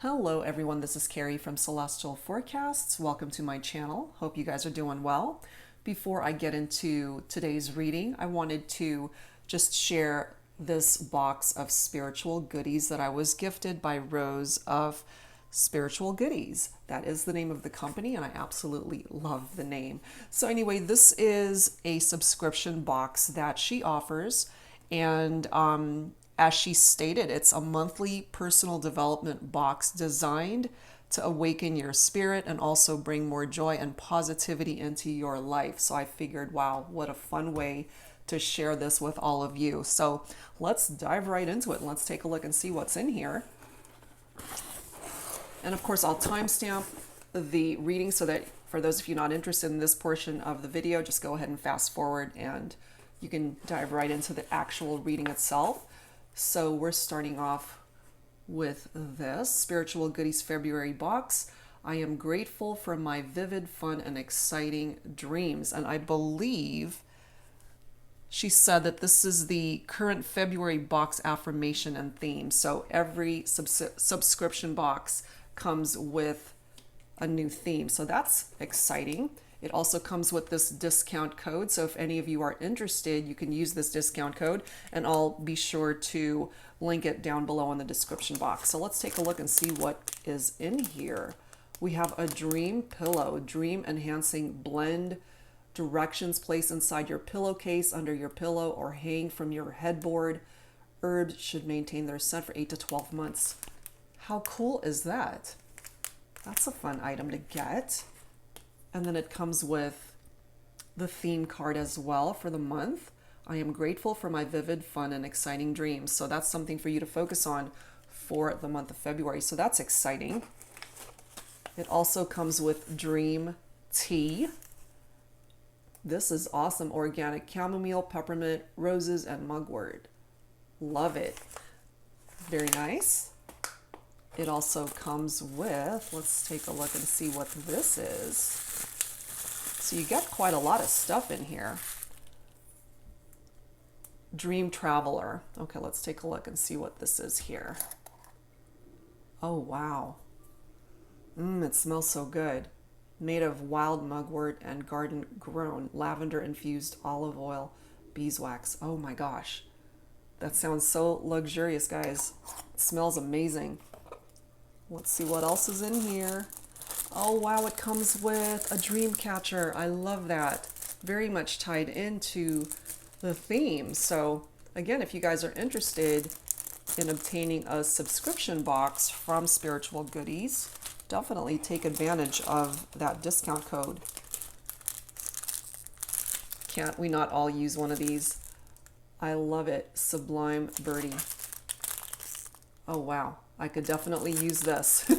Hello everyone, this is Carrie from Celestial Forecasts. Welcome to my channel. Hope you guys are doing well. Before I get into today's reading, I wanted to just share this box of spiritual goodies that I was gifted by Rose of Spiritual Goodies. That is the name of the company, and I absolutely love the name. So anyway, this is a subscription box that she offers, and as she stated, it's a monthly personal development box designed to awaken your spirit and also bring more joy and positivity into your life. So I figured, wow, what a fun way to share this with all of you. So let's dive right into it and let's take a look and see what's in here. And of course, I'll timestamp the reading so that for those of you not interested in this portion of the video, just go ahead and fast forward and you can dive right into the actual reading itself. So we're starting off with this Spiritual Goodies February box. I am grateful for my vivid, fun, and exciting dreams. And I believe she said that this is the current February box affirmation and theme. So every subscription box comes with a new theme. So that's exciting. It also comes with this discount code. So if any of you are interested, you can use this discount code and I'll be sure to link it down below in the description box. So let's take a look and see what is in here. We have a dream pillow, dream enhancing blend, directions placed inside your pillowcase, under your pillow, or hang from your headboard. Herbs should maintain their scent for 8 to 12 months. How cool is that? That's a fun item to get. And then it comes with the theme card as well for the month. I am grateful for my vivid, fun, and exciting dreams. So that's something for you to focus on for the month of February. So that's exciting. It also comes with dream tea. This is awesome. Organic chamomile, peppermint, roses, and mugwort. Love it. Very nice. It also comes with, let's take a look and see what this is. So you get quite a lot of stuff in here. Dream Traveler. Okay, let's take a look and see what this is here. Oh, wow. It smells so good. Made of wild mugwort and garden grown lavender infused olive oil beeswax. Oh my gosh. That sounds so luxurious, guys. It smells amazing. Let's see what else is in here. Oh wow, it comes with a dream catcher. I love that. Very much tied into the theme. So again, if you guys are interested in obtaining a subscription box from Spiritual Goodies, definitely take advantage of that discount code. Can't we not all use one of these? I love it. Sublime Birdie. Oh wow, I could definitely use this.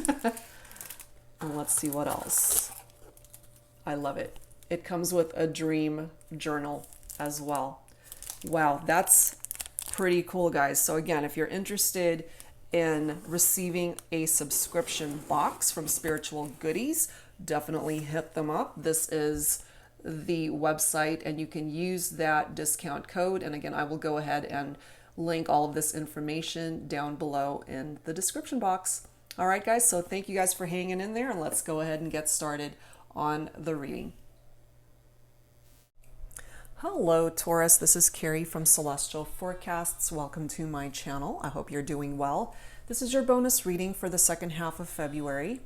And let's see what else. I love it. It comes with a dream journal as well. Wow, that's pretty cool, guys. So again, if you're interested in receiving a subscription box from Spiritual Goodies, definitely hit them up. This is the website and you can use that discount code. And again, I will go ahead and link all of this information down below in the description box. All right, guys, so thank you guys for hanging in there and let's go ahead and get started on the reading. Hello, Taurus. This is Carrie from Celestial Forecasts. Welcome to my channel. I hope you're doing well. This is your bonus reading for the second half of February.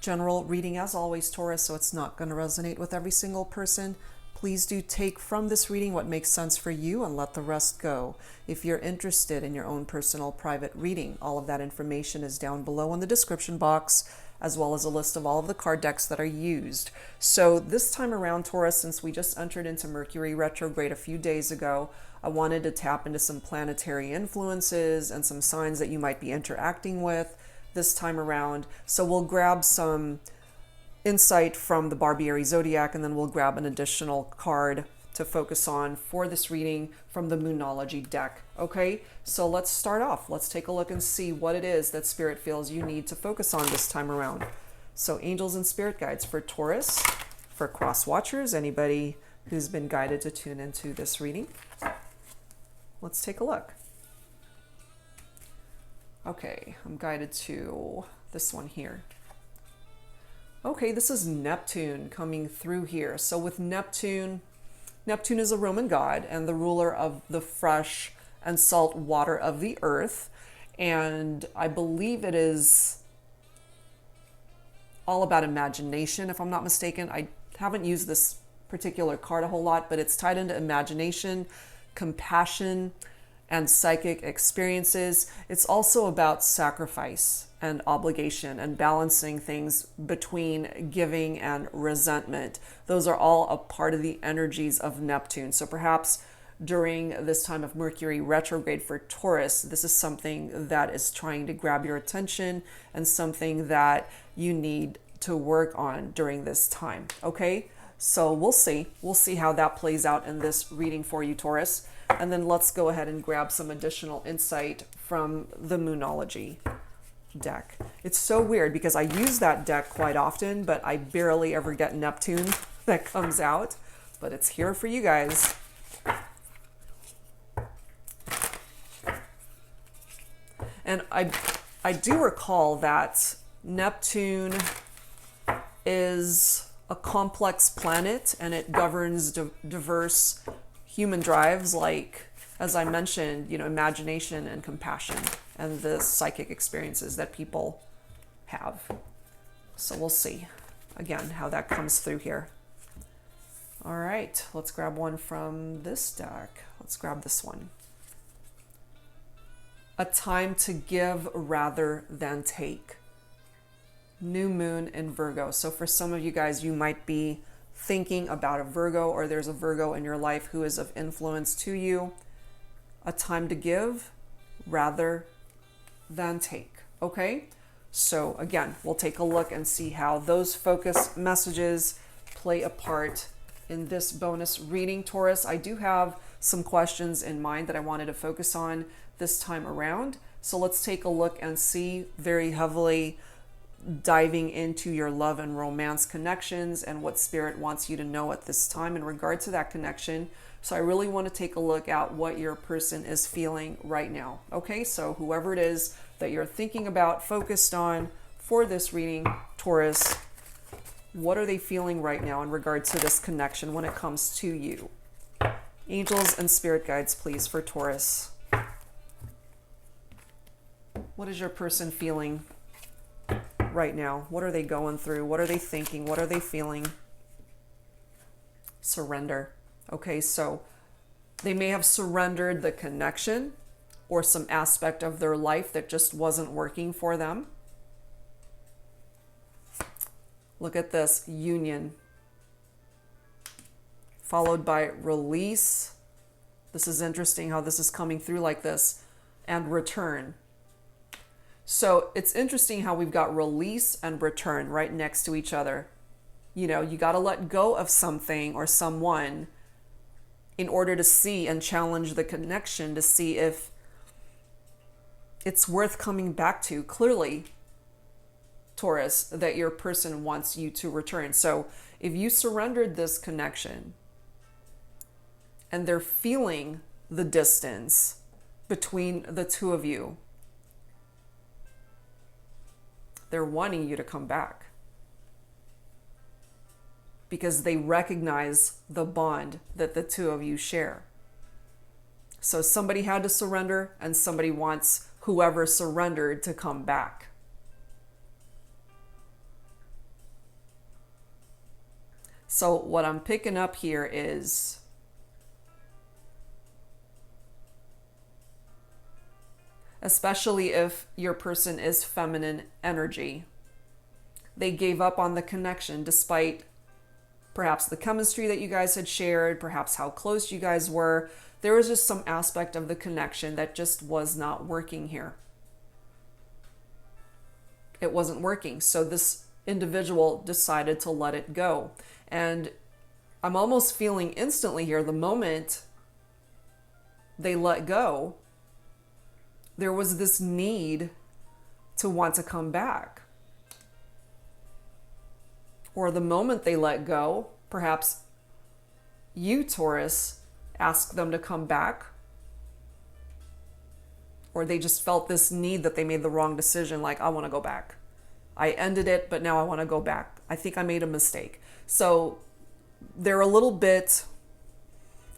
General reading as always, Taurus, so it's not going to resonate with every single person. Please do take from this reading what makes sense for you and let the rest go. If you're interested in your own personal private reading, all of that information is down below in the description box, as well as a list of all of the card decks that are used. So this time around, Taurus, since we just entered into Mercury retrograde a few days ago, I wanted to tap into some planetary influences and some signs that you might be interacting with this time around. So we'll grab some insight from the Barbieri Zodiac, and then we'll grab an additional card to focus on for this reading from the Moonology deck. Okay, so let's start off. Let's take a look and see what it is that Spirit feels you need to focus on this time around. So angels and spirit guides for Taurus, for cross watchers, anybody who's been guided to tune into this reading. Let's take a look. Okay, I'm guided to this one here. Okay, this is Neptune coming through here. So with Neptune, Neptune is a Roman god and the ruler of the fresh and salt water of the earth. And I believe it is all about imagination, if I'm not mistaken. I haven't used this particular card a whole lot, but it's tied into imagination, compassion, and psychic experiences. It's also about sacrifice and obligation and balancing things between giving and resentment. Those are all a part of the energies of Neptune. So perhaps during this time of Mercury retrograde for Taurus, this is something that is trying to grab your attention and something that you need to work on during this time. Okay, so we'll see how that plays out in this reading for you, Taurus. And then let's go ahead and grab some additional insight from the Moonology deck. It's so weird because I use that deck quite often, but I barely ever get Neptune that comes out, but it's here for you guys. And I do recall that Neptune is a complex planet and it governs diverse human drives, like, as I mentioned, imagination and compassion and the psychic experiences that people have. So we'll see, again, how that comes through here. All right, let's grab one from this deck. Let's grab this one. A time to give rather than take. New moon in Virgo. So for some of you guys, you might be thinking about a Virgo, or there's a Virgo in your life who is of influence to you. A time to give rather than take. Okay, so again, we'll take a look and see how those focus messages play a part in this bonus reading, Taurus. I do have some questions in mind that I wanted to focus on this time around, so let's take a look and see, very heavily diving into your love and romance connections and what Spirit wants you to know at this time in regard to that connection. So I really want to take a look at what your person is feeling right now. Okay, so whoever it is that you're thinking about, focused on for this reading, Taurus, what are they feeling right now in regard to this connection when it comes to you? Angels and spirit guides, please, for Taurus. What is your person feeling right now? What are they going through? What are they thinking? What are they feeling? Surrender. Okay, so they may have surrendered the connection or some aspect of their life that just wasn't working for them. Look at this, union, followed by release. This is interesting how this is coming through like this, and return. So it's interesting how we've got release and return right next to each other. You got to let go of something or someone in order to see and challenge the connection to see if it's worth coming back to. Clearly, Taurus, that your person wants you to return. So if you surrendered this connection and they're feeling the distance between the two of you, they're wanting you to come back because they recognize the bond that the two of you share. So somebody had to surrender and somebody wants whoever surrendered to come back. So what I'm picking up here is especially if your person is feminine energy, they gave up on the connection despite perhaps the chemistry that you guys had shared, perhaps how close you guys were. There was just some aspect of the connection that just was not working here. It wasn't working. So this individual decided to let it go. And I'm almost feeling instantly here, the moment they let go, there was this need to want to come back. Or the moment they let go, perhaps you, Taurus, ask them to come back. or they just felt this need that they made the wrong decision, like, I want to go back. I ended it, but now I want to go back. I think I made a mistake. So they're a little bit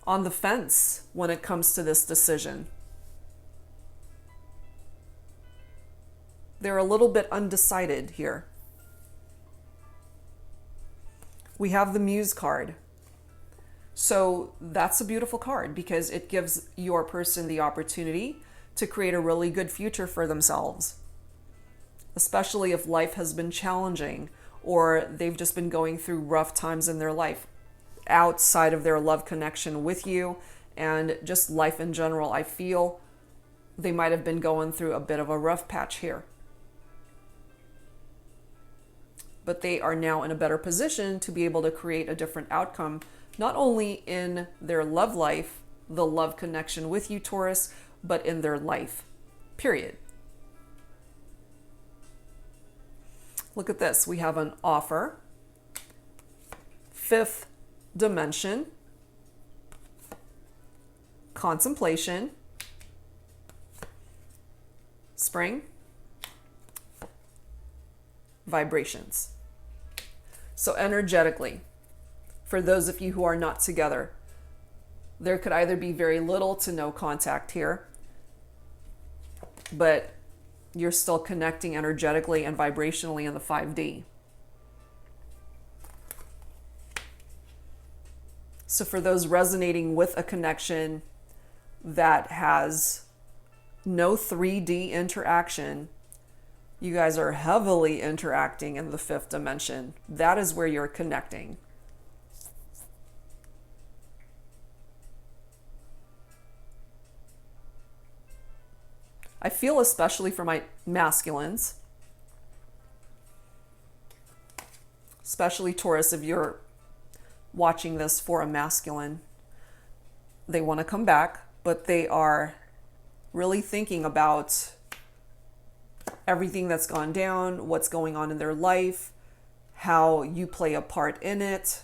on the fence when it comes to this decision. They're a little bit undecided here. We have the Muse card. So that's a beautiful card because it gives your person the opportunity to create a really good future for themselves, especially if life has been challenging or they've just been going through rough times in their life outside of their love connection with you and just life in general. I feel they might have been going through a bit of a rough patch here. But they are now in a better position to be able to create a different outcome, not only in their love life, the love connection with you, Taurus, but in their life, period. Look at this. We have an offer, fifth dimension, contemplation, spring, vibrations. So energetically, for those of you who are not together, there could either be very little to no contact here, but you're still connecting energetically and vibrationally in the 5D. So for those resonating with a connection that has no 3D interaction, you guys are heavily interacting in the fifth dimension. That is where you're connecting. I feel, especially for my masculines, especially Taurus, if you're watching this for a masculine, they want to come back, but they are really thinking about everything that's gone down, what's going on in their life, how you play a part in it.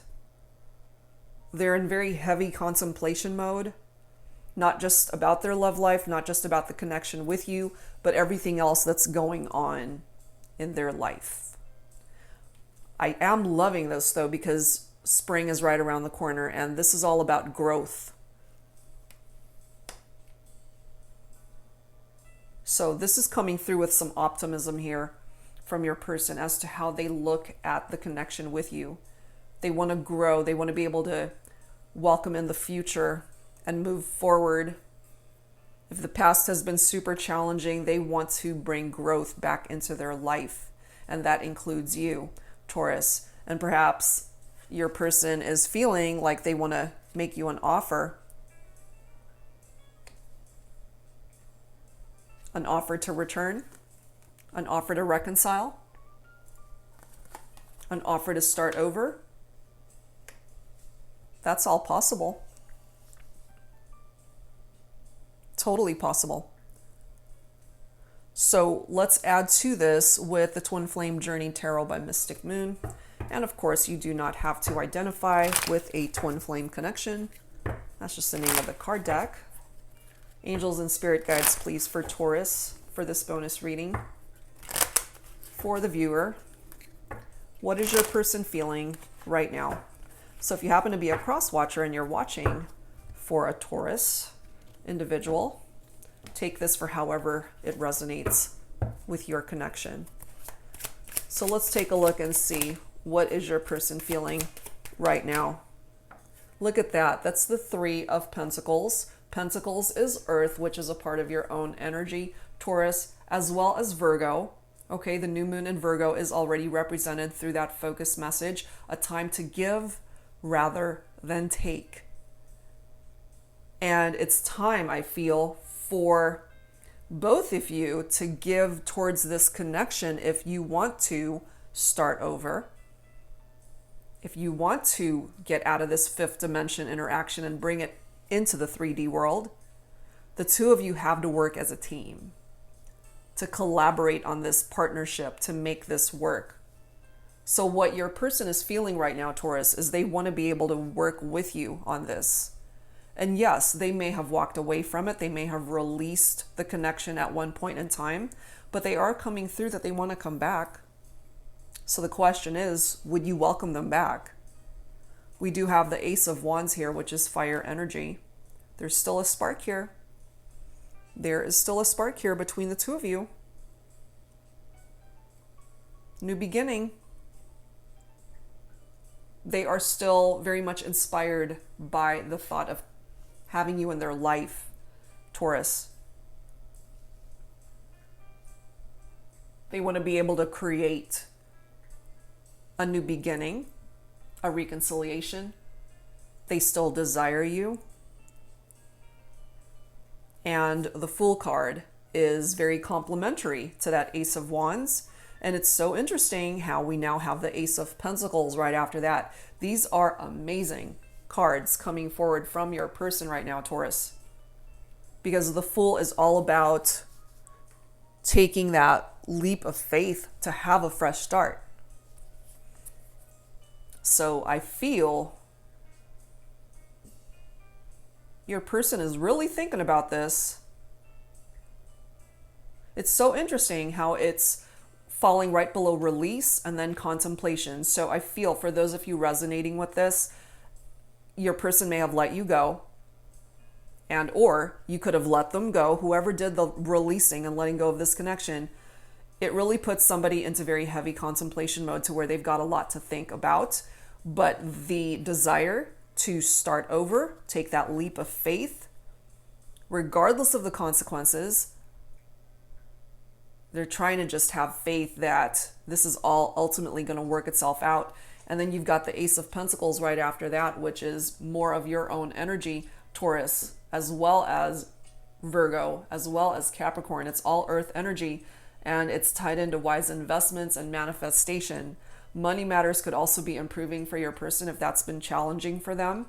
They're in very heavy contemplation mode, not just about their love life, not just about the connection with you, but everything else that's going on in their life. I am loving this though, because spring is right around the corner and this is all about growth. So this is coming through with some optimism here from your person as to how they look at the connection with you. They want to grow. They want to be able to welcome in the future and move forward. If the past has been super challenging, they want to bring growth back into their life. And that includes you, Taurus. And perhaps your person is feeling like they want to make you an offer. An offer to return, an offer to reconcile, an offer to start over. That's all possible. Totally possible. So let's add to this with the Twin Flame Journey Tarot by Mystic Moon. And of course, you do not have to identify with a twin flame connection. That's just the name of the card deck. Angels and spirit guides, please, for Taurus, for this bonus reading. For the viewer, what is your person feeling right now? So if you happen to be a cross watcher and you're watching for a Taurus individual, take this for however it resonates with your connection. So let's take a look and see, what is your person feeling right now? Look at that. That's the Three of Pentacles. Pentacles is Earth, which is a part of your own energy, Taurus, as well as Virgo. Okay, the new moon in Virgo is already represented through that focus message, a time to give rather than take. And it's time, I feel, for both of you to give towards this connection if you want to start over. If you want to get out of this fifth dimension interaction and bring it into the 3D world, the two of you have to work as a team to collaborate on this partnership to make this work. So what your person is feeling right now, Taurus, is they want to be able to work with you on this. And yes, they may have walked away from it. They may have released the connection at one point in time, but they are coming through that they want to come back. So the question is, would you welcome them back? We do have the Ace of Wands here, which is fire energy. There's still a spark here. There is still a spark here between the two of you. New beginning. They are still very much inspired by the thought of having you in their life, Taurus. They want to be able to create a new beginning, a reconciliation. They still desire you. And the Fool card is very complementary to that Ace of Wands. And it's so interesting how we now have the Ace of Pentacles right after that. These are amazing cards coming forward from your person right now, Taurus. Because the Fool is all about taking that leap of faith to have a fresh start. So I feel your person is really thinking about this. It's so interesting how it's falling right below release and then contemplation. So I feel for those of you resonating with this, your person may have let you go, and or you could have let them go. Whoever did the releasing and letting go of this connection, it really puts somebody into very heavy contemplation mode to where they've got a lot to think about. But the desire to start over, take that leap of faith, regardless of the consequences, they're trying to just have faith that this is all ultimately going to work itself out. And then you've got the Ace of Pentacles right after that, which is more of your own energy, Taurus, as well as Virgo, as well as Capricorn. It's all earth energy, and it's tied into wise investments and manifestation. Money matters could also be improving for your person if that's been challenging for them.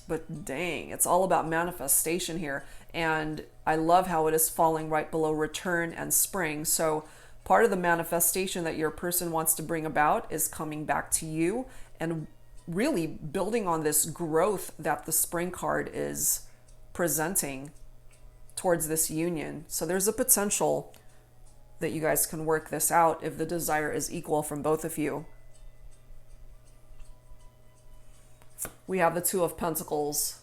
But dang, it's all about manifestation here. And I love how it is falling right below return and spring. So part of the manifestation that your person wants to bring about is coming back to you and really building on this growth that the spring card is presenting towards this union. So there's a potential that you guys can work this out if the desire is equal from both of you. We have the Two of Pentacles,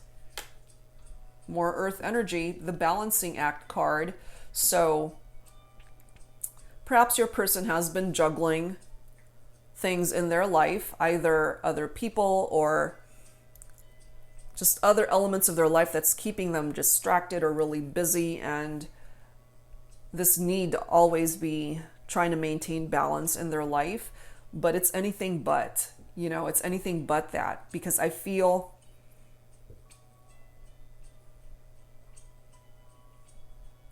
more earth energy, the Balancing Act card. So perhaps your person has been juggling things in their life, either other people or just other elements of their life that's keeping them distracted or really busy, and this need to always be trying to maintain balance in their life. But it's anything but, it's anything but that, because I feel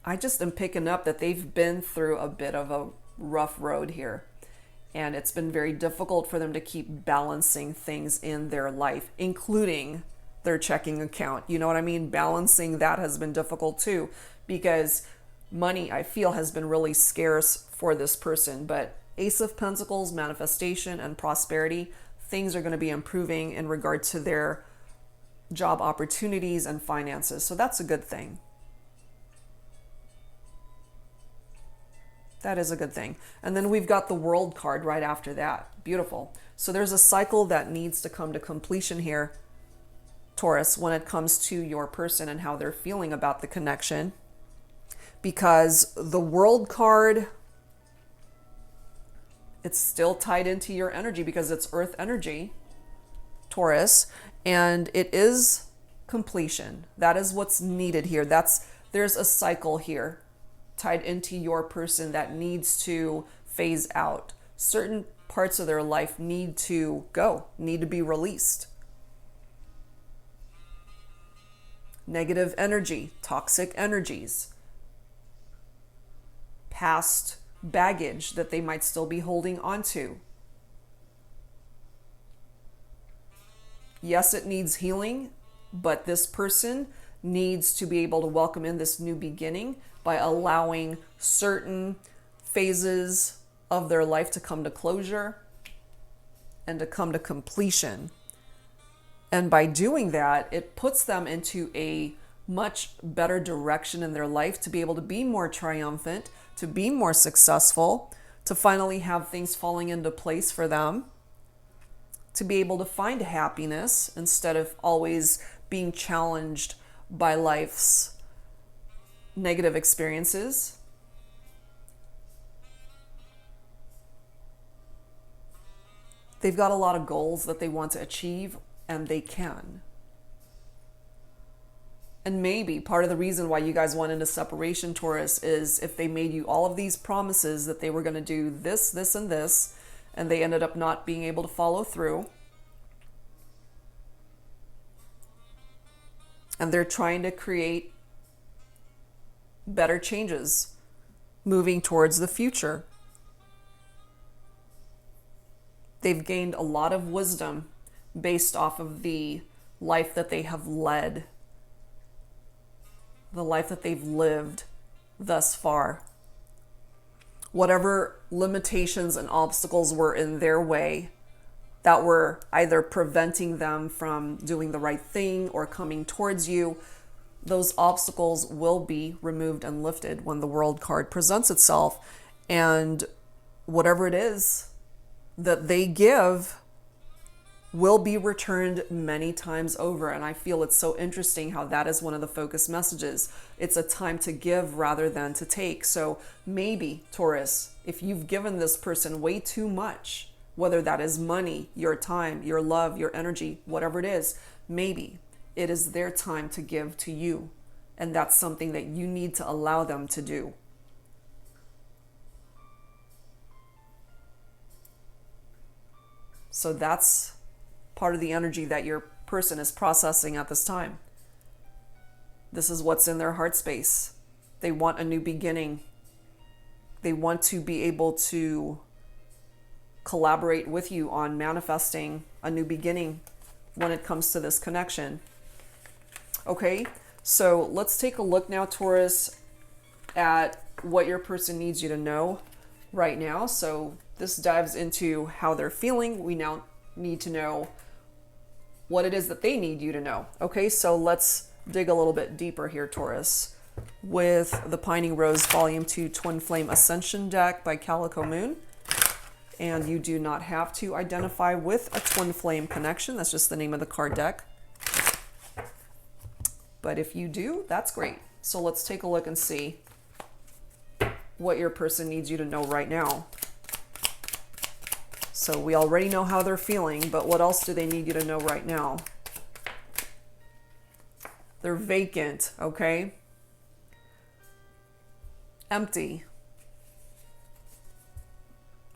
I just am picking up that they've been through a bit of a rough road here. And it's been very difficult for them to keep balancing things in their life, including their checking account. You know what I mean? Balancing that has been difficult too, because money, I feel, has been really scarce for this person. But Ace of Pentacles, manifestation and prosperity, things are going to be improving in regard to their job opportunities and finances. So that's a good thing. That is a good thing. And then we've got the World card right after that. Beautiful. So there's a cycle that needs to come to completion here, Taurus, when it comes to your person and how they're feeling about the connection. Because the World card, it's still tied into your energy because it's earth energy, Taurus, and it is completion. That is what's needed here. There's a cycle here tied into your person that needs to phase out. Certain parts of their life need to go, need to be released. Negative energy, toxic energies, past baggage that they might still be holding onto. Yes, it needs healing, but this person needs to be able to welcome in this new beginning by allowing certain phases of their life to come to closure and to come to completion. And by doing that, it puts them into a much better direction in their life to be able to be more triumphant, to be more successful, to finally have things falling into place for them, to be able to find happiness instead of always being challenged by life's negative experiences. They've got a lot of goals that they want to achieve, and they can. And maybe part of the reason why you guys went into separation, Taurus, is if they made you all of these promises that they were going to do this, this, and this, and they ended up not being able to follow through. And they're trying to create better changes, moving towards the future. They've gained a lot of wisdom based off of the life that they have led, the life that they've lived thus far. Whatever limitations and obstacles were in their way that were either preventing them from doing the right thing or coming towards you, those obstacles will be removed and lifted when the World card presents itself. And whatever it is that they give will be returned many times over. And I feel it's so interesting how that is one of the focus messages. It's a time to give rather than to take. So maybe, Taurus, if you've given this person way too much, whether that is money, your time, your love, your energy, whatever it is, maybe it is their time to give to you. And that's something that you need to allow them to do. So that's part of the energy that your person is processing at this time. This is what's in their heart space. They want a new beginning. They want to be able to collaborate with you on manifesting a new beginning when it comes to this connection. Okay, so let's take a look now, Taurus, at what your person needs you to know right now. So this dives into how they're feeling. We now need to know what it is that they need you to know. Okay, so let's dig a little bit deeper here, Taurus, with the Pining Rose Volume 2 Twin Flame Ascension deck by Calico Moon. And you do not have to identify with a twin flame connection. That's just the name of the card deck. But if you do, that's great. So let's take a look and see what your person needs you to know right now. So we already know how they're feeling, but what else do they need you to know right now? They're vacant, okay? Empty.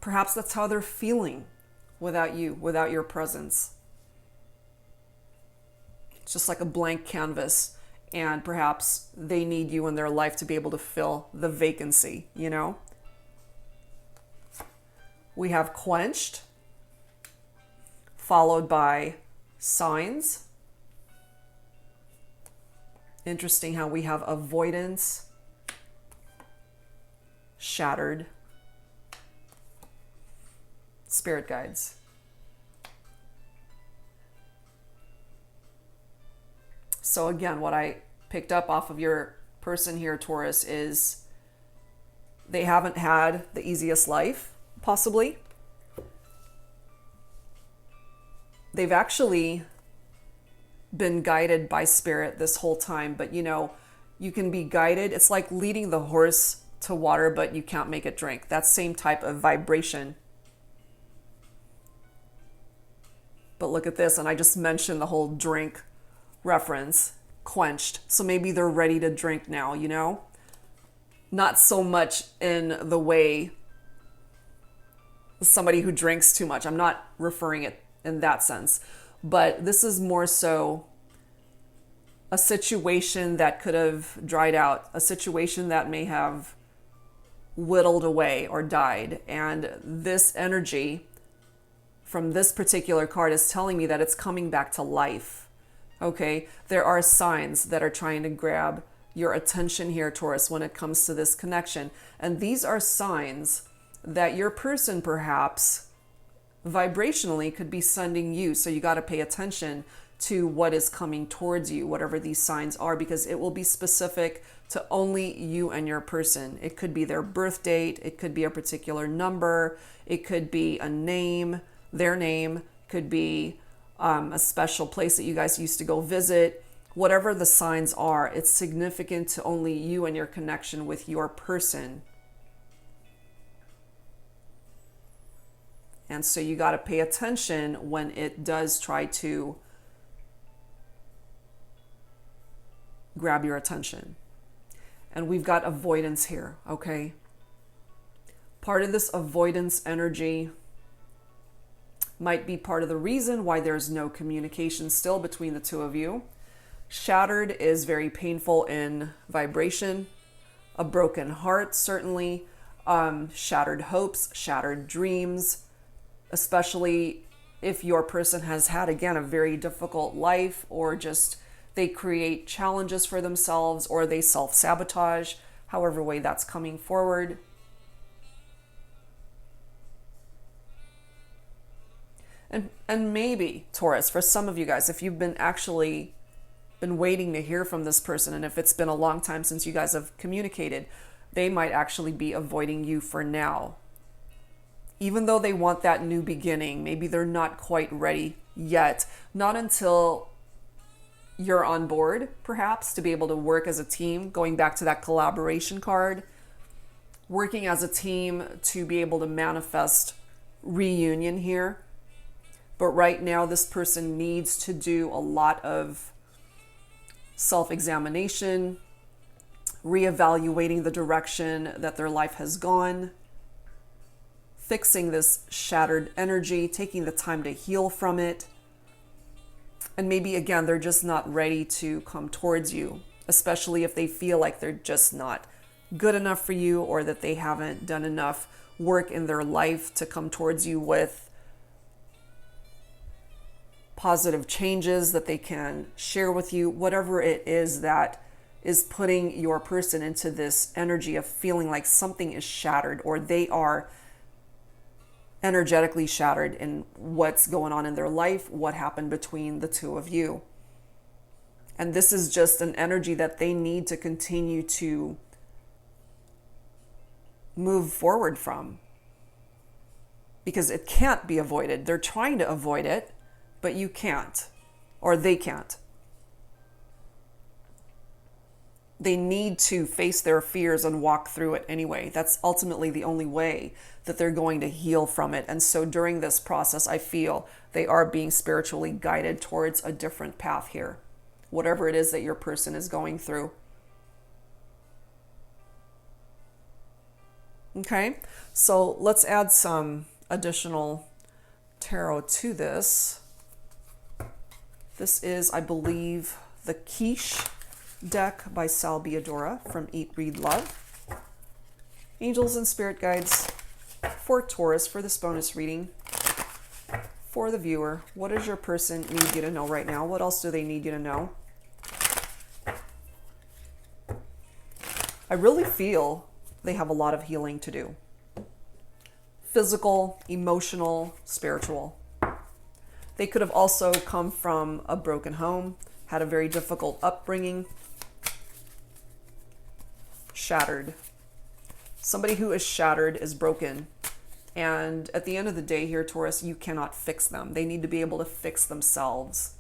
Perhaps that's how they're feeling without you, without your presence. It's just like a blank canvas, and perhaps they need you in their life to be able to fill the vacancy, you know? We have quenched, followed by signs. Interesting how we have avoidance, shattered, spirit guides. So again, what I picked up off of your person here, Taurus, is they haven't had the easiest life, possibly. They've actually been guided by spirit this whole time, but you know, you can be guided. It's like leading the horse to water, but you can't make it drink. That same type of vibration. But look at this, and I just mentioned the whole drink reference, quenched. So maybe they're ready to drink now, you know? Not so much in the way somebody who drinks too much. I'm not referring it in that sense. But this is more so a situation that could have dried out, a situation that may have whittled away or died. And this energy from this particular card is telling me that it's coming back to life. Okay, there are signs that are trying to grab your attention here, Taurus, when it comes to this connection. And these are signs that your person perhaps vibrationally could be sending you. So you got to pay attention to what is coming towards you, whatever these signs are, because it will be specific to only you and your person. It could be their birth date, it could be a particular number, it could be a name, their name, could be a special place that you guys used to go visit. Whatever the signs are, it's significant to only you and your connection with your person. And so you got to pay attention when it does try to grab your attention. And we've got avoidance here, okay? Part of this avoidance energy might be part of the reason why there's no communication still between the two of you. Shattered is very painful in vibration. A broken heart, certainly. Shattered hopes, shattered dreams, especially if your person has had, again, a very difficult life, or just they create challenges for themselves, or they self-sabotage, however way that's coming forward. And maybe, Taurus, for some of you guys, if you've been waiting to hear from this person, and if it's been a long time since you guys have communicated, they might actually be avoiding you for now. Even though they want that new beginning, maybe they're not quite ready yet. Not until you're on board, perhaps, to be able to work as a team, going back to that collaboration card, working as a team to be able to manifest reunion here. But right now, this person needs to do a lot of self-examination, reevaluating the direction that their life has gone, fixing this shattered energy, taking the time to heal from it. And maybe, again, they're just not ready to come towards you, especially if they feel like they're just not good enough for you, or that they haven't done enough work in their life to come towards you with positive changes that they can share with you, whatever it is that is putting your person into this energy of feeling like something is shattered, or they are energetically shattered in what's going on in their life, what happened between the two of you. And this is just an energy that they need to continue to move forward from, because it can't be avoided. They're trying to avoid it, but you can't, or they can't. They need to face their fears and walk through it anyway. That's ultimately the only way that they're going to heal from it. And so during this process, I feel they are being spiritually guided towards a different path here, whatever it is that your person is going through. Okay, so let's add some additional tarot to this. This is, I believe, the Quiche deck by Sal Biadora from Eat, Read, Love. Angels and spirit guides for Taurus for this bonus reading. For the viewer, what does your person need you to know right now? What else do they need you to know? I really feel they have a lot of healing to do. Physical, emotional, spiritual. They could have also come from a broken home, had a very difficult upbringing, shattered. Somebody who is shattered is broken. And at the end of the day here, Taurus, you cannot fix them. They need to be able to fix themselves.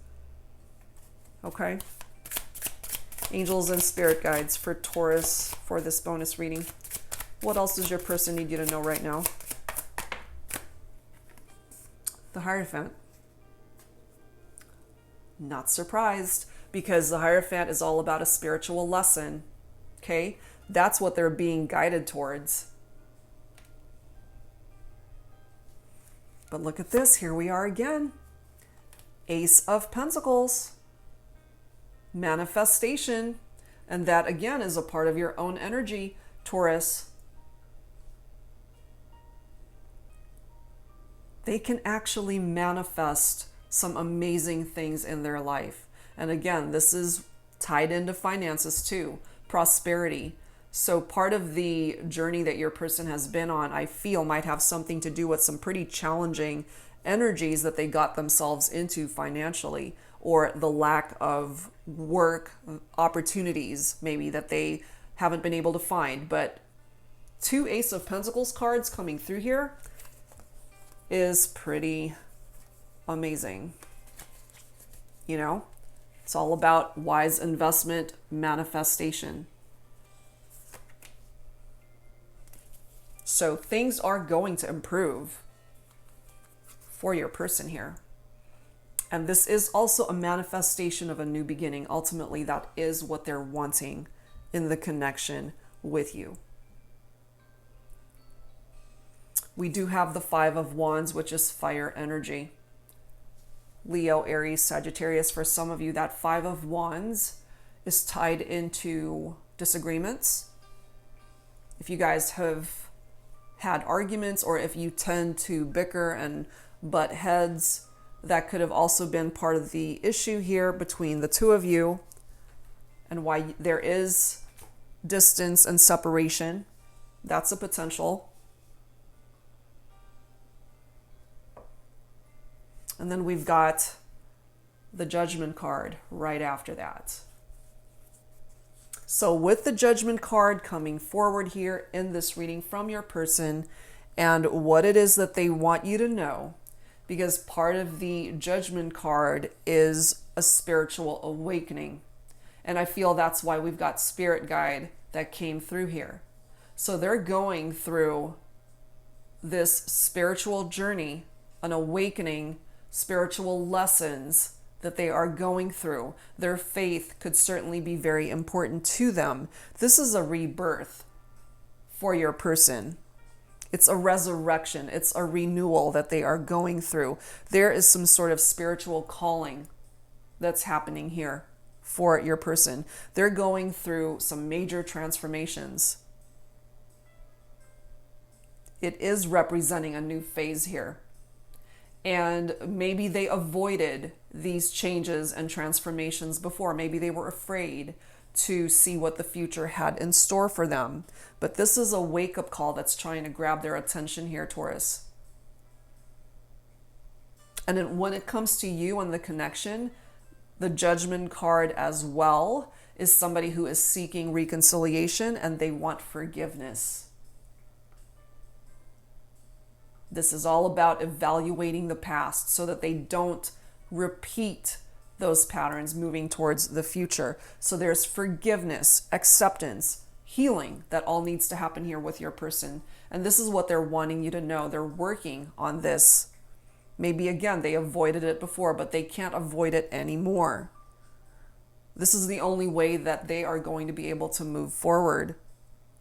Okay? Angels and spirit guides for Taurus for this bonus reading. What else does your person need you to know right now? The Hierophant. Not surprised, because the Hierophant is all about a spiritual lesson. Okay? That's what they're being guided towards. But look at this. Here we are again. Ace of Pentacles. Manifestation. And that, again, is a part of your own energy, Taurus. They can actually manifest some amazing things in their life. And again, this is tied into finances too, prosperity. So part of the journey that your person has been on, I feel, might have something to do with some pretty challenging energies that they got themselves into financially, or the lack of work opportunities maybe that they haven't been able to find. But 2 Ace of Pentacles cards coming through here is pretty amazing. You know, it's all about wise investment manifestation. So things are going to improve for your person here. And this is also a manifestation of a new beginning. Ultimately, that is what they're wanting in the connection with you. We do have the 5 of Wands, which is fire energy. Leo, Aries, Sagittarius. For some of you, that 5 of Wands is tied into disagreements. If you guys have had arguments, or if you tend to bicker and butt heads, that could have also been part of the issue here between the two of you, and why there is distance and separation. That's a potential. And then we've got the Judgment card right after that. So with the Judgment card coming forward here in this reading from your person, and what it is that they want you to know, because part of the Judgment card is a spiritual awakening. And I feel that's why we've got Spirit Guide that came through here. So they're going through this spiritual journey, an awakening, spiritual lessons that they are going through. Their faith could certainly be very important to them. This is a rebirth for your person. It's a resurrection. It's a renewal that they are going through. There is some sort of spiritual calling that's happening here for your person. They're going through some major transformations. It is representing a new phase here. And maybe they avoided these changes and transformations before. Maybe they were afraid to see what the future had in store for them. But this is a wake-up call that's trying to grab their attention here, Taurus. And then when it comes to you and the connection, the Judgment card as well is somebody who is seeking reconciliation and they want forgiveness. This is all about evaluating the past so that they don't repeat those patterns moving towards the future. So there's forgiveness, acceptance, healing that all needs to happen here with your person. And this is what they're wanting you to know. They're working on this. Maybe again, they avoided it before, but they can't avoid it anymore. This is the only way that they are going to be able to move forward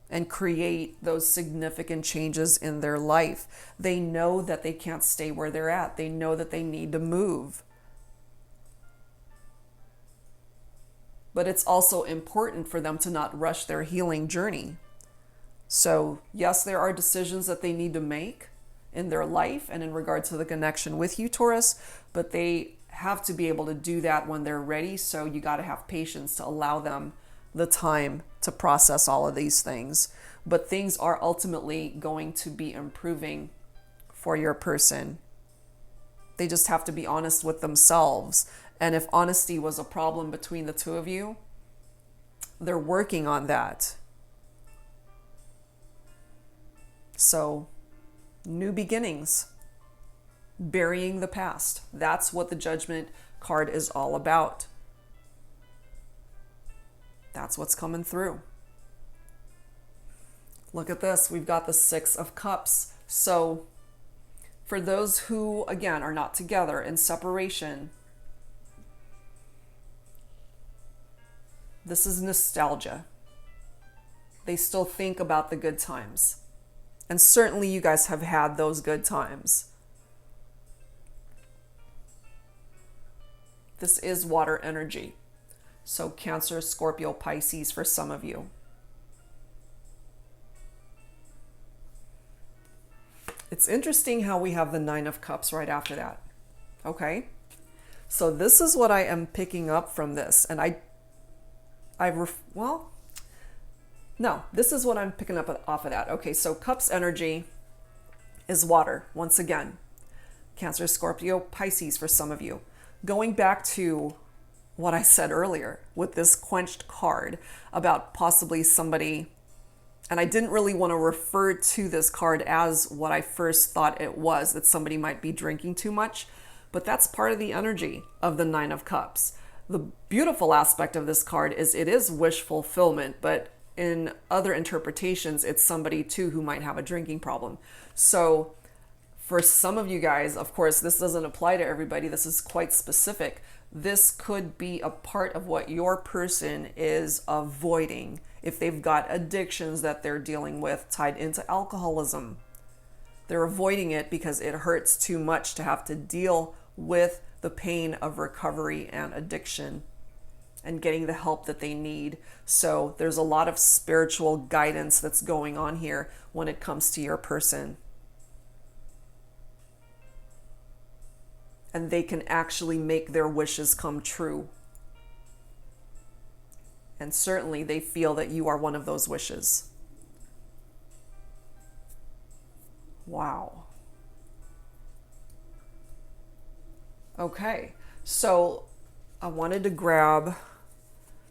and create those significant changes in their life. They know that they can't stay where they're at. They know that they need to move. But it's also important for them to not rush their healing journey. So yes, there are decisions that they need to make in their life and in regard to the connection with you, Taurus, but they have to be able to do that when they're ready. So you got to have patience to allow them the time to process all of these things. But things are ultimately going to be improving for your person. They just have to be honest with themselves. And if honesty was a problem between the two of you, they're working on that. So, new beginnings, burying the past. That's what the Judgment card is all about. That's what's coming through. Look at this. We've got the 6 of Cups. So for those who, again, are not together, in separation, this is nostalgia. They still think about the good times. And certainly you guys have had those good times. This is water energy. So Cancer, Scorpio, Pisces for some of you. It's interesting how we have the 9 of Cups right after that. Okay? So this is what I am picking up from this. And this is what I'm picking up off of that. Okay, so Cups energy is water, once again. Cancer, Scorpio, Pisces for some of you. going back to what I said earlier with this quenched card about possibly somebody, and I didn't really want to refer to this card as what I first thought it was, that somebody might be drinking too much, but that's part of the energy of the Nine of Cups. The beautiful aspect of this card is it is wish fulfillment, but in other interpretations, it's somebody too who might have a drinking problem. So for some of you guys, of course, this doesn't apply to everybody. This is quite specific. This could be a part of what your person is avoiding if they've got addictions that they're dealing with tied into alcoholism. They're avoiding it because it hurts too much to have to deal with the pain of recovery and addiction and getting the help that they need. So there's a lot of spiritual guidance that's going on here when it comes to your person. And they can actually make their wishes come true. And certainly they feel that you are one of those wishes. Wow. Okay, so I wanted to grab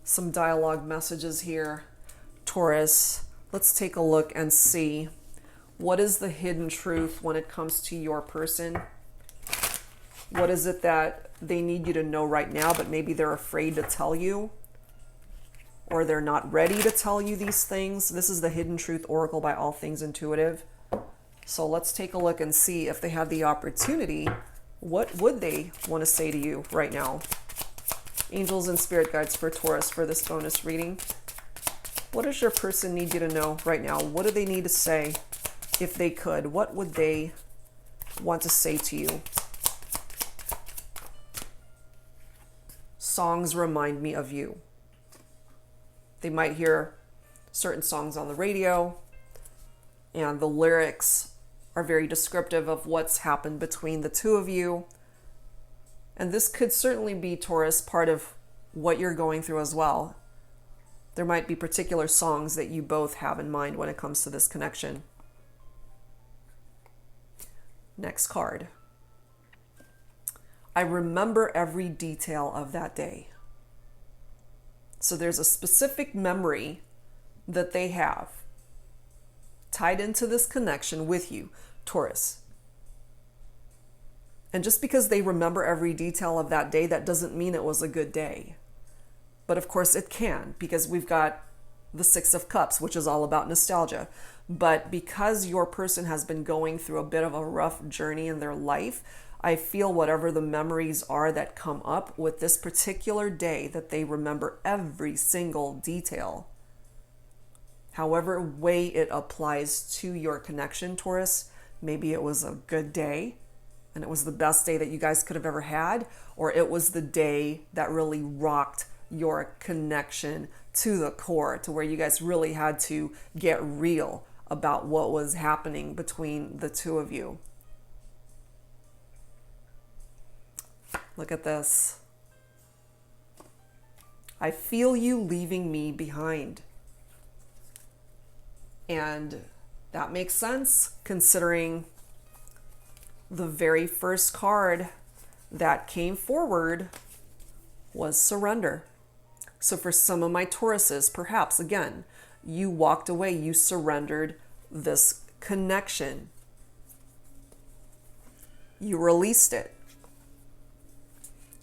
some dialogue messages here. Taurus, let's take a look and see what is the hidden truth when it comes to your person. What is it that they need you to know right now, but maybe they're afraid to tell you, or they're not ready to tell you these things? This is the Hidden Truth Oracle by All Things Intuitive. So let's take a look and see if they have the opportunity. What would they want to say to you right now? Angels and spirit guides for Taurus for this bonus reading. What does your person need you to know right now? What do they need to say if they could? What would they want to say to you? Songs remind me of you. They might hear certain songs on the radio, and the lyrics are very descriptive of what's happened between the two of you. And this could certainly be, Taurus, part of what you're going through as well. There might be particular songs that you both have in mind when it comes to this connection. Next card. I remember every detail of that day. So there's a specific memory that they have tied into this connection with you, Taurus. And just because they remember every detail of that day, that doesn't mean it was a good day. But of course it can, because we've got the Six of Cups, which is all about nostalgia. But because your person has been going through a bit of a rough journey in their life, I feel whatever the memories are that come up with this particular day, that they remember every single detail. However way it applies to your connection, Taurus, maybe it was a good day and it was the best day that you guys could have ever had, or it was the day that really rocked your connection to the core, to where you guys really had to get real about what was happening between the two of you. Look at this. I feel you leaving me behind. And that makes sense considering the very first card that came forward was surrender. So for some of my Tauruses, perhaps, again, you walked away, you surrendered this connection. You released it.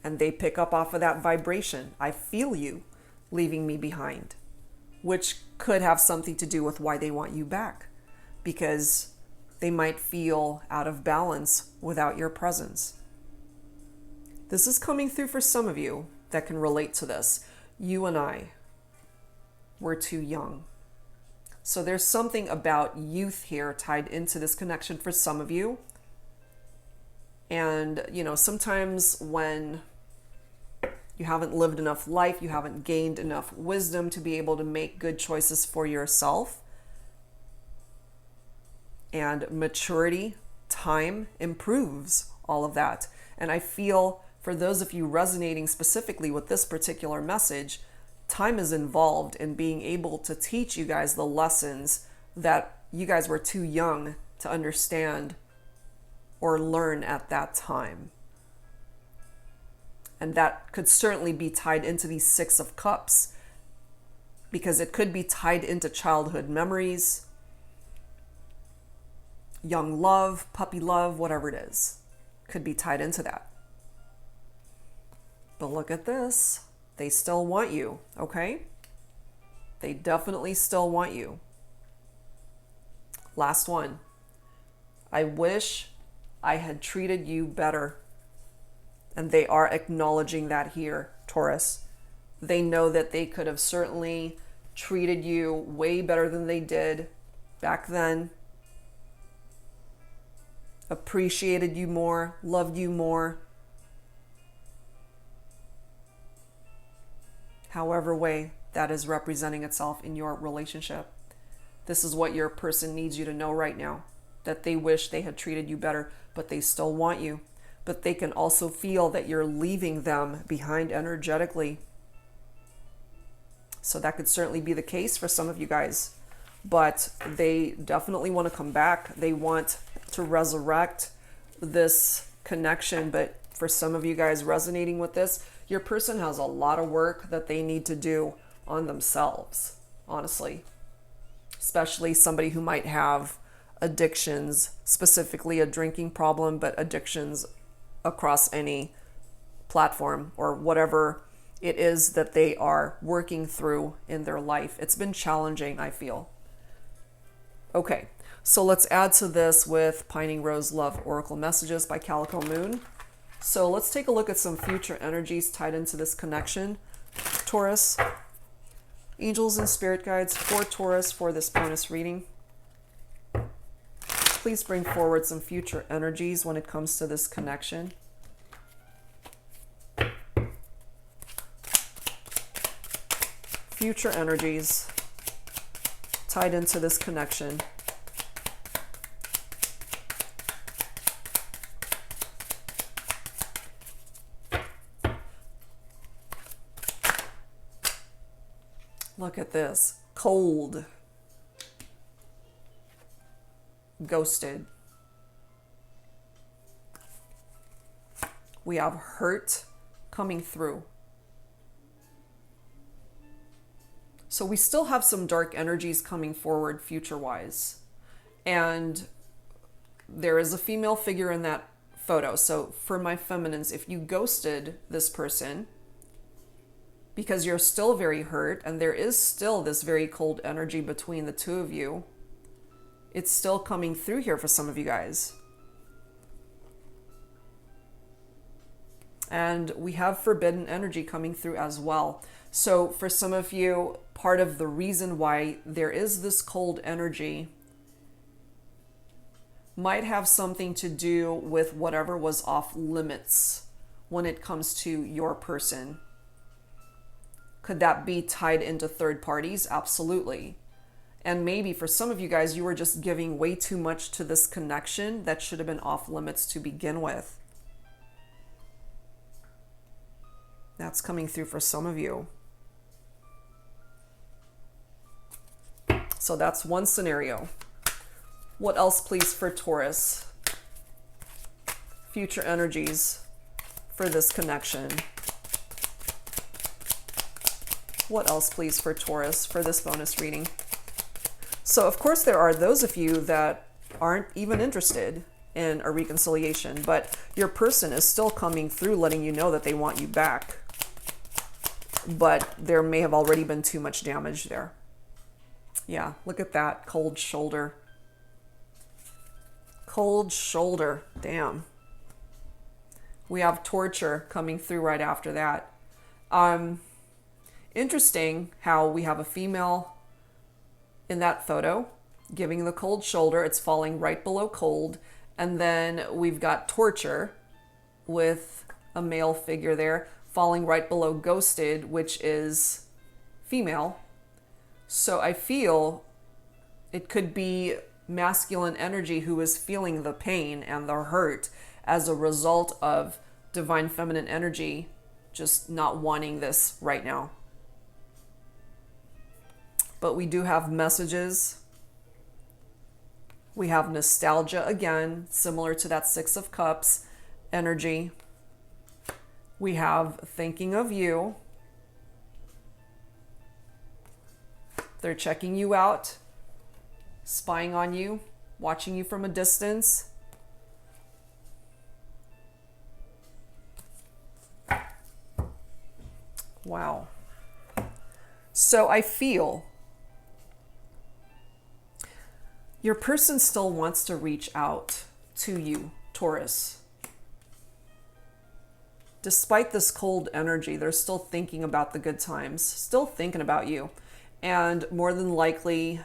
And they pick up off of that vibration. I feel you leaving me behind, which could have something to do with why they want you back, because they might feel out of balance without your presence. This is coming through for some of you that can relate to this. You and I were too young. So there's something about youth here tied into this connection for some of you. And, sometimes when you haven't lived enough life, you haven't gained enough wisdom to be able to make good choices for yourself. And maturity, time improves all of that. And I feel for those of you resonating specifically with this particular message, time is involved in being able to teach you guys the lessons that you guys were too young to understand or learn at that time. And that could certainly be tied into these Six of Cups, because it could be tied into childhood memories, young love, puppy love, whatever it is. Could be tied into that. But look at this. They still want you, okay? They definitely still want you. Last one. I wish I had treated you better. And they are acknowledging that here, Taurus. They know that they could have certainly treated you way better than they did back then. Appreciated you more, loved you more. However way that is representing itself in your relationship. This is what your person needs you to know right now. That they wish they had treated you better, but they still want you. But they can also feel that you're leaving them behind energetically. So that could certainly be the case for some of you guys. But they definitely want to come back. They want to resurrect this connection. But for some of you guys resonating with this, your person has a lot of work that they need to do on themselves, honestly. Especially somebody who might have addictions, specifically a drinking problem, but addictions across any platform or whatever it is that they are working through in their life. It's been challenging, I feel. Okay, so let's add to this with Pining Rose Love Oracle Messages by Calico Moon. So let's take a look at some future energies tied into this connection. Taurus, angels and spirit guides for Taurus for this bonus reading. Please bring forward some future energies when it comes to this connection. Future energies tied into this connection. Look at this. Cold. Ghosted. We have hurt coming through. So we still have some dark energies coming forward future-wise. And there is a female figure in that photo. So for my feminines, if you ghosted this person because you're still very hurt and there is still this very cold energy between the two of you, it's still coming through here for some of you guys. And we have forbidden energy coming through as well. So for some of you, part of the reason why there is this cold energy might have something to do with whatever was off limits when it comes to your person. Could that be tied into third parties? Absolutely. And maybe for some of you guys, you were just giving way too much to this connection that should have been off limits to begin with. That's coming through for some of you. So that's one scenario. What else, please, for Taurus? Future energies for this connection. What else, please, for Taurus for this bonus reading? So, of course, there are those of you that aren't even interested in a reconciliation, but your person is still coming through letting you know that they want you back. But there may have already been too much damage there. Yeah, look at that. Cold shoulder. Cold shoulder. Damn. We have torture coming through right after that. Interesting how we have a female in that photo giving the cold shoulder. It's falling right below cold. And then we've got torture with a male figure there falling right below ghosted, which is female. So I feel it could be masculine energy who is feeling the pain and the hurt as a result of divine feminine energy just not wanting this right now. But we do have messages. We have nostalgia again, similar to that Six of Cups energy. We have thinking of you. They're checking you out, spying on you, watching you from a distance. Wow. So I feel your person still wants to reach out to you, Taurus. Despite this cold energy, they're still thinking about the good times, still thinking about you. And more than likely,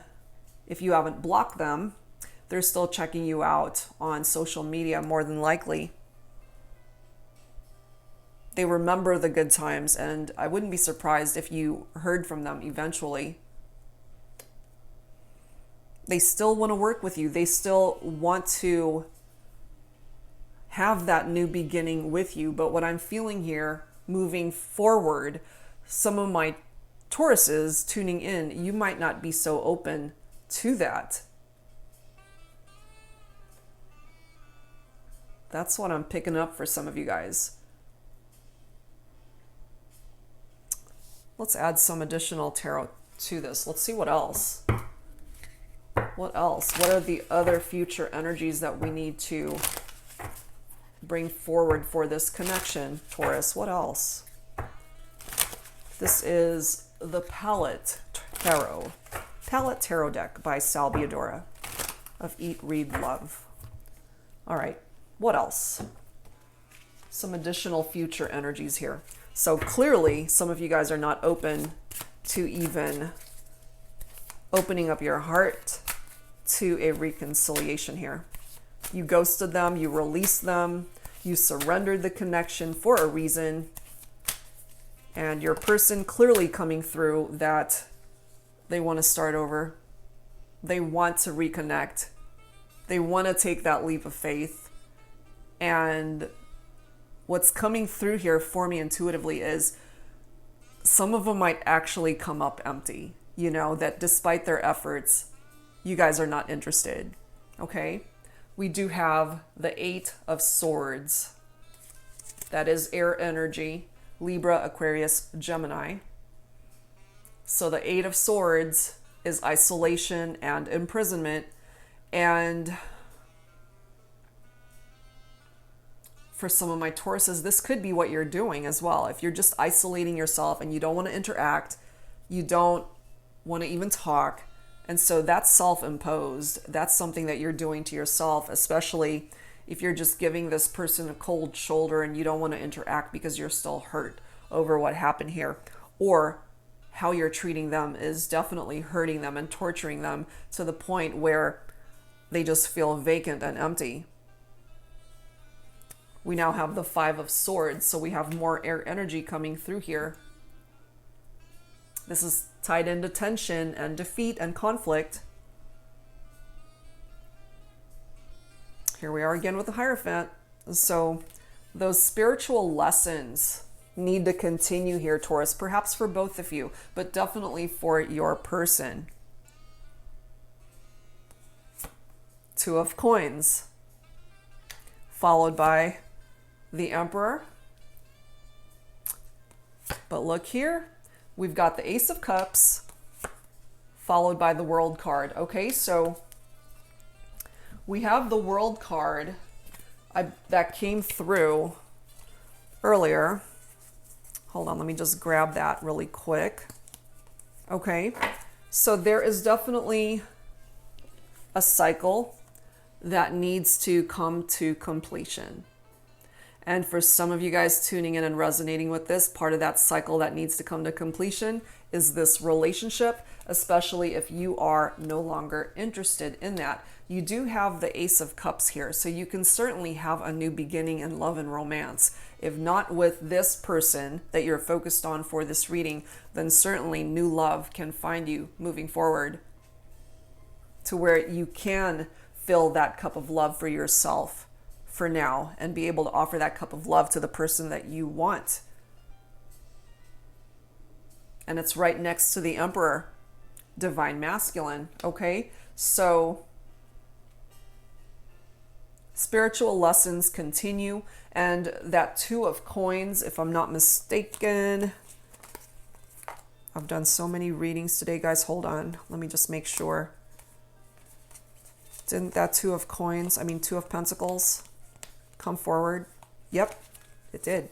if you haven't blocked them, they're still checking you out on social media, more than likely. They remember the good times, and I wouldn't be surprised if you heard from them eventually. They still want to work with you. They still want to have that new beginning with you. But what I'm feeling here, moving forward, some of my Tauruses tuning in, you might not be so open to that. That's what I'm picking up for some of you guys. Let's add some additional tarot to this. Let's see what else. What else? What are the other future energies that we need to bring forward for this connection, Taurus? What else? This is the Palette Tarot deck by Salviadora of Eat, Read, Love. All right, what else? Some additional future energies here. So clearly, some of you guys are not open to even opening up your heart to a reconciliation here. You ghosted them, you released them, you surrendered the connection for a reason. And your person clearly coming through that they want to start over. They want to reconnect. They want to take that leap of faith. And what's coming through here for me intuitively is some of them might actually come up empty. You know, that despite their efforts, you guys are not interested. Okay? We do have the Eight of Swords. That is air energy. Libra, Aquarius, Gemini. So the Eight of Swords is isolation and imprisonment. And for some of my Tauruses, this could be what you're doing as well. If you're just isolating yourself and you don't want to interact, you don't want to even talk. And so that's self-imposed. That's something that you're doing to yourself, especially if you're just giving this person a cold shoulder and you don't want to interact because you're still hurt over what happened here. Or how you're treating them is definitely hurting them and torturing them to the point where they just feel vacant and empty. We now have the Five of Swords, so we have more air energy coming through here. This is tied into tension and defeat and conflict. Here we are again with the Hierophant. So those spiritual lessons need to continue here, Taurus, perhaps for both of you, but definitely for your person. Two of Coins, followed by the Emperor. But look here, we've got the Ace of Cups, followed by the World card. Okay, so we have the World card that came through earlier. Hold on, let me just grab that really quick. Okay, so there is definitely a cycle that needs to come to completion. And for some of you guys tuning in and resonating with this, part of that cycle that needs to come to completion is this relationship, especially if you are no longer interested in that. You do have the Ace of Cups here, so you can certainly have a new beginning in love and romance. If not with this person that you're focused on for this reading, then certainly new love can find you moving forward to where you can fill that cup of love for yourself for now and be able to offer that cup of love to the person that you want. And it's right next to the Emperor, Divine Masculine, okay? So spiritual lessons continue, And that Two of Coins, if I'm not mistaken, I've done so many readings today, guys. Hold on. Let me just make sure. Didn't that Two of Pentacles come forward? Yep, it did.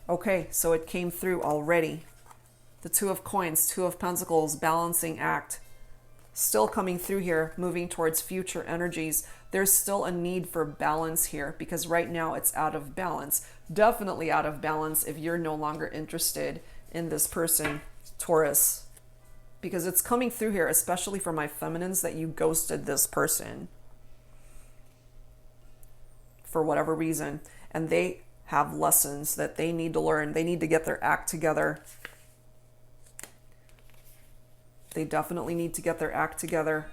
Okay, so it came through already. The Two of Coins, Two of Pentacles, balancing act. Still coming through here, moving towards future energies. There's still a need for balance here because right now it's out of balance. Definitely out of balance if you're no longer interested in this person, Taurus. Because it's coming through here, especially for my feminines, that you ghosted this person for whatever reason. And they have lessons that they need to learn. They need to get their act together. They definitely need to get their act together.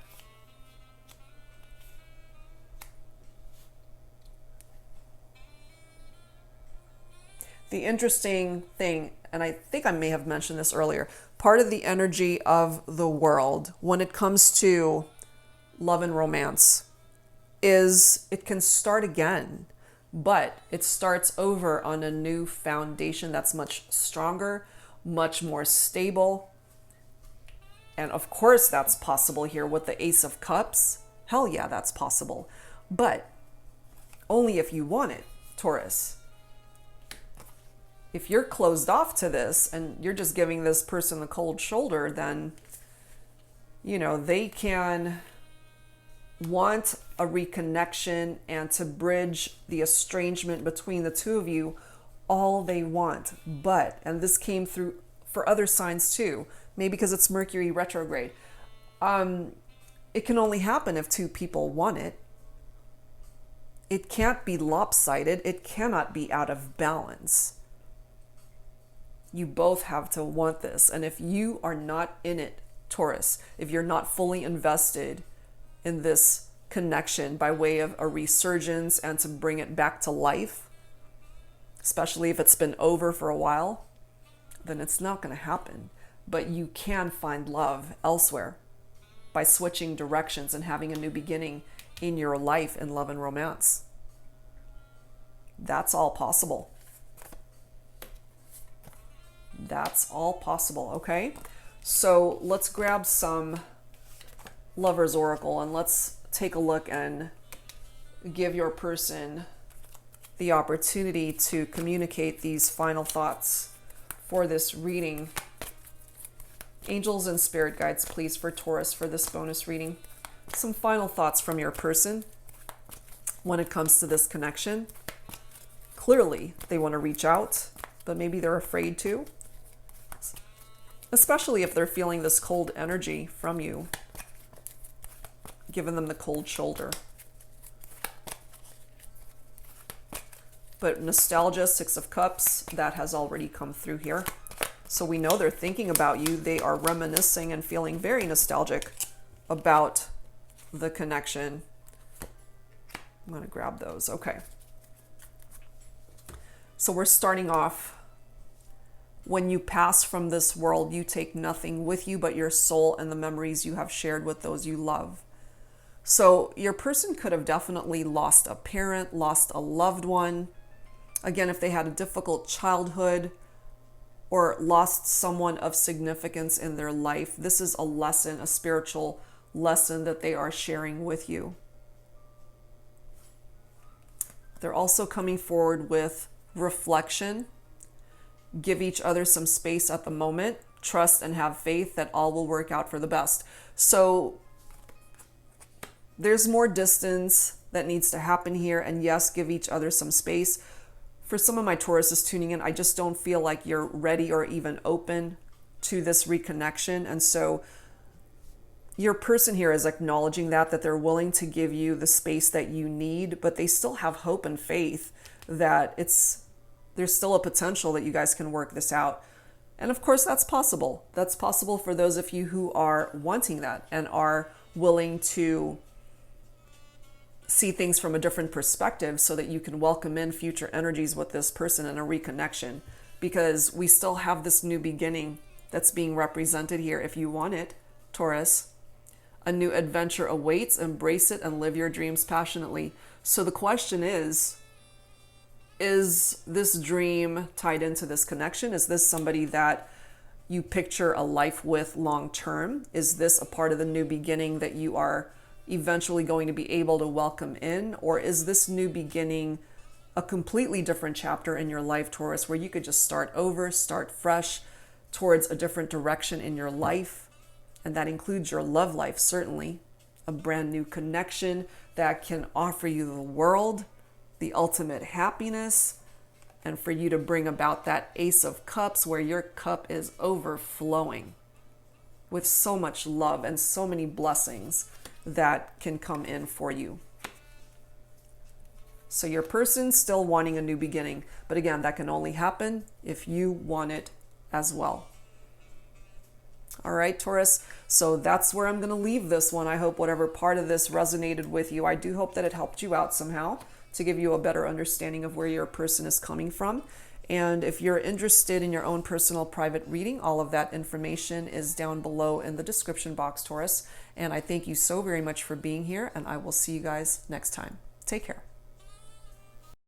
The interesting thing, and I think I may have mentioned this earlier, part of the energy of the world when it comes to love and romance is it can start again, but it starts over on a new foundation that's much stronger, much more stable. And of course that's possible here with the Ace of Cups. Hell yeah, that's possible. But only if you want it, Taurus. If you're closed off to this and you're just giving this person the cold shoulder, then, you know, they can want a reconnection and to bridge the estrangement between the two of you all they want. But, and this came through for other signs too, maybe because it's Mercury retrograde. It can only happen if two people want it. It can't be lopsided. It cannot be out of balance. You both have to want this. And if you are not in it, Taurus, if you're not fully invested in this connection by way of a resurgence and to bring it back to life, especially if it's been over for a while, then it's not going to happen. But you can find love elsewhere by switching directions and having a new beginning in your life in love and romance. That's all possible. That's all possible, okay? So let's grab some Lover's Oracle and let's take a look and give your person the opportunity to communicate these final thoughts for this reading. Angels and spirit guides, please, for Taurus for this bonus reading. Some final thoughts from your person when it comes to this connection. Clearly, they want to reach out, but maybe they're afraid to. Especially if they're feeling this cold energy from you, giving them the cold shoulder. But nostalgia, Six of Cups, that has already come through here. So we know they're thinking about you. They are reminiscing and feeling very nostalgic about the connection. I'm going to grab those. Okay. So we're starting off. When you pass from this world, you take nothing with you but your soul and the memories you have shared with those you love. So your person could have definitely lost a parent, lost a loved one. Again, if they had a difficult childhood or lost someone of significance in their life, this is a lesson, a spiritual lesson that they are sharing with you. They're also coming forward with reflection. Give each other some space at the moment. Trust and have faith that all will work out for the best. So there's more distance that needs to happen here. And yes, give each other some space. For some of my Tauruses tuning in, I just don't feel like you're ready or even open to this reconnection. And so your person here is acknowledging that they're willing to give you the space that you need, but they still have hope and faith that there's still a potential that you guys can work this out. And of course, that's possible. That's possible for those of you who are wanting that and are willing to see things from a different perspective so that you can welcome in future energies with this person and a reconnection, because we still have this new beginning that's being represented here if you want it, Taurus. A new adventure awaits. Embrace it and live your dreams passionately. So the question is, Is this dream tied into this connection? Is this somebody that you picture a life with long term? Is this a part of the new beginning that you are eventually going to be able to welcome in? Or is this new beginning a completely different chapter in your life, Taurus, where you could just start over, start fresh towards a different direction in your life? And that includes your love life, certainly. A brand new connection that can offer you the world, the ultimate happiness, and for you to bring about that Ace of Cups where your cup is overflowing with so much love and so many blessings that can come in for you. So your person's still wanting a new beginning, but again, that can only happen if you want it as well. All right, Taurus, so that's where I'm going to leave this one. I hope whatever part of this resonated with you, I do hope that it helped you out somehow to give you a better understanding of where your person is coming from. And if you're interested in your own personal private reading, all of that information is down below in the description box, Taurus. And I thank you so very much for being here, and I will see you guys next time. Take care.